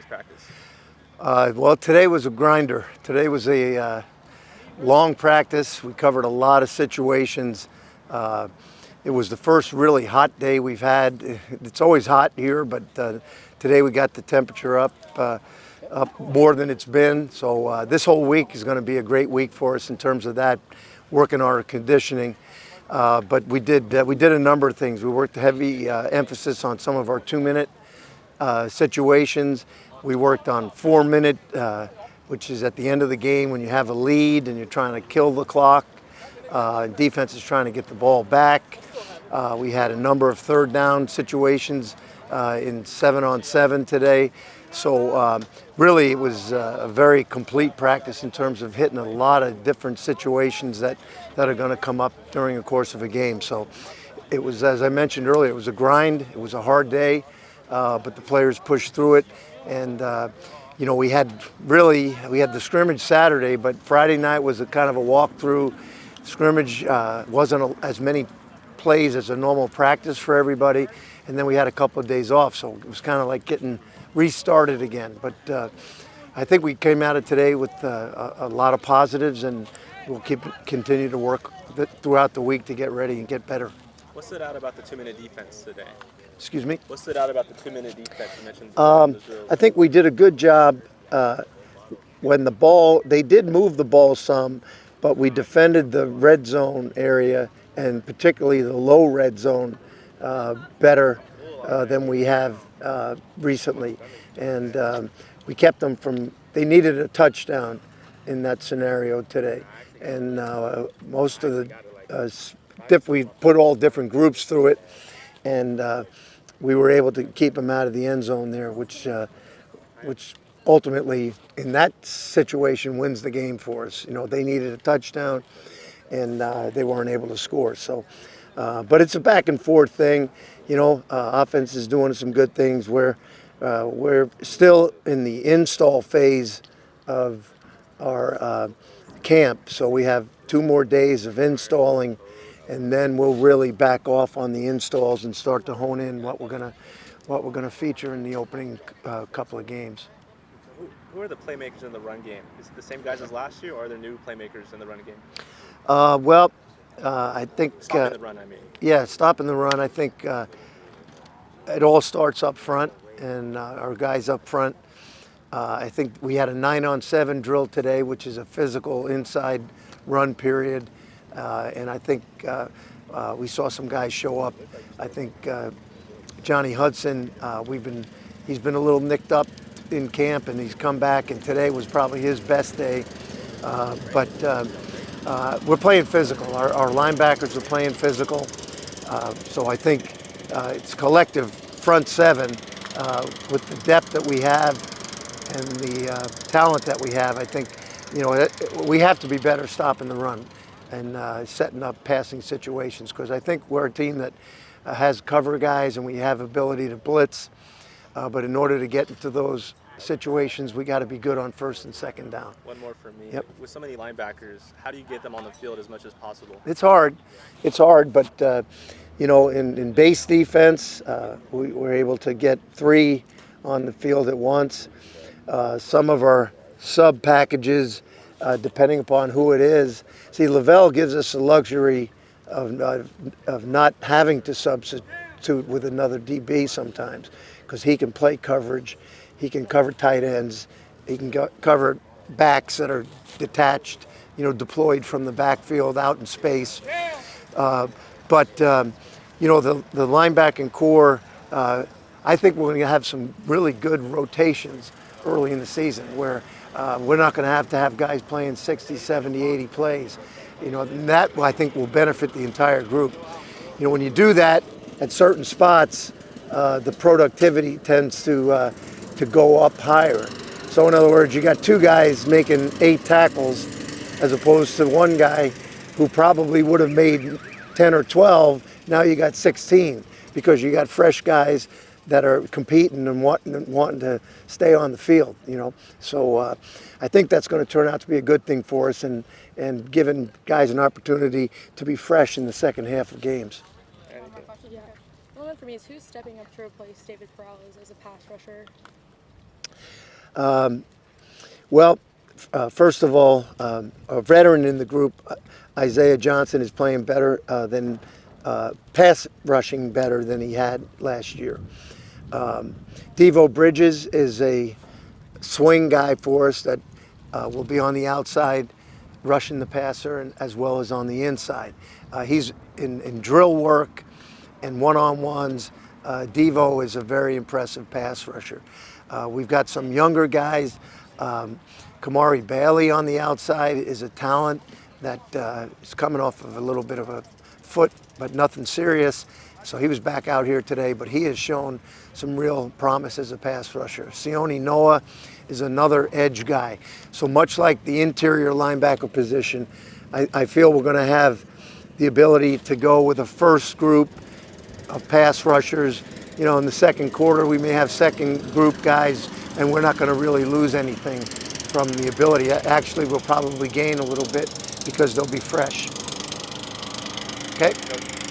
today's practice? Well, today was a grinder. Today was a long practice. We covered a lot of situations. It was the first really hot day we've had. It's always hot here, but today we got the temperature up more than it's been. So this whole week is going to be a great week for us in terms of that, working our conditioning. But we did a number of things. We worked heavy emphasis on some of our 2-minute situations. We worked on 4-minute, which is at the end of the game when you have a lead and you're trying to kill the clock. Defense is trying to get the ball back. We had a number of third down situations in 7-on-7 today. So really it was a very complete practice in terms of hitting a lot of different situations that are going to come up during the course of a game. So it was, as I mentioned earlier, it was a grind. It was a hard day, but the players pushed through it. And you know, we had the scrimmage Saturday, but Friday night was a kind of a walkthrough. Scrimmage wasn't as many plays as a normal practice for everybody, and then we had a couple of days off, so it was kind of like getting restarted again. But I think we came out of today with a lot of positives, and we'll continue to work throughout the week to get ready and get better. What stood out about the 2-minute defense today? Excuse me? What stood out about the 2-minute defense? You mentioned I think we did a good job when the ball, they did move the ball some, but we defended the red zone area and particularly the low red zone better than we have recently. And we kept them from, they needed a touchdown in that scenario today. And most of the, we put all different groups through it. And we were able to keep them out of the end zone there, which ultimately, in that situation, wins the game for us. You know, they needed a touchdown, and they weren't able to score. So, but it's a back and forth thing. You know, offense is doing some good things. We're still in the install phase of our camp, so we have 2 more days of installing. And then we'll really back off on the installs and start to hone in what we're gonna feature in the opening couple of games. Who are the playmakers in the run game? Is it the same guys as last year, or are there new playmakers in the run game? Well, I think Stopping the run, I mean. Yeah, stopping the run. I think it all starts up front, and our guys up front. I think we had a 9-on-7 drill today, which is a physical inside run period. And I think we saw some guys show up. I think Johnny Hudson, he's been a little nicked up in camp, and he's come back, and today was probably his best day. But we're playing physical. Our linebackers are playing physical. So I think it's collective front seven with the depth that we have and the talent that we have. I think, you know, we have to be better stopping the run and setting up passing situations, because I think we're a team that has cover guys and we have ability to blitz, but in order to get into those situations, we got to be good on first and second down. One more for me. Yep. With so many linebackers, how do you get them on the field as much as possible? It's hard, but you know, in base defense, we're able to get 3 on the field at once. Some of our sub packages, depending upon who it is. See, Lavelle gives us the luxury of not having to substitute with another DB sometimes, because he can play coverage, he can cover tight ends, he can cover backs that are detached, you know, deployed from the backfield out in space. But you know, the linebacking core, I think we're going to have some really good rotations early in the season where we're not going to have guys playing 60, 70, 80 plays. You know, and that I think will benefit the entire group. You know, when you do that at certain spots, the productivity tends to go up higher. So in other words, you got 2 guys making 8 tackles as opposed to 1 guy who probably would have made 10 or 12. Now you got 16 because you got fresh guys that are competing and wanting to stay on the field, you know. So I think that's going to turn out to be a good thing for us, and giving guys an opportunity to be fresh in the second half of games. Yeah. Well, then for me is who's stepping up to replace David Perales as a pass rusher? Well, first of all, a veteran in the group, Isaiah Johnson, is playing better than pass rushing better than he had last year. Devo Bridges is a swing guy for us that will be on the outside rushing the passer and as well as on the inside. He's in drill work and one-on-ones. Devo is a very impressive pass rusher. We've got some younger guys. Kamari Bailey on the outside is a talent that is coming off of a little bit of a foot, but nothing serious. So he was back out here today, but he has shown some real promise as a pass rusher. Sione Noah is another edge guy. So much like the interior linebacker position, I feel we're going to have the ability to go with a first group of pass rushers. You know, in the second quarter, we may have second group guys, and we're not going to really lose anything from the ability. Actually, we'll probably gain a little bit because they'll be fresh. Okay?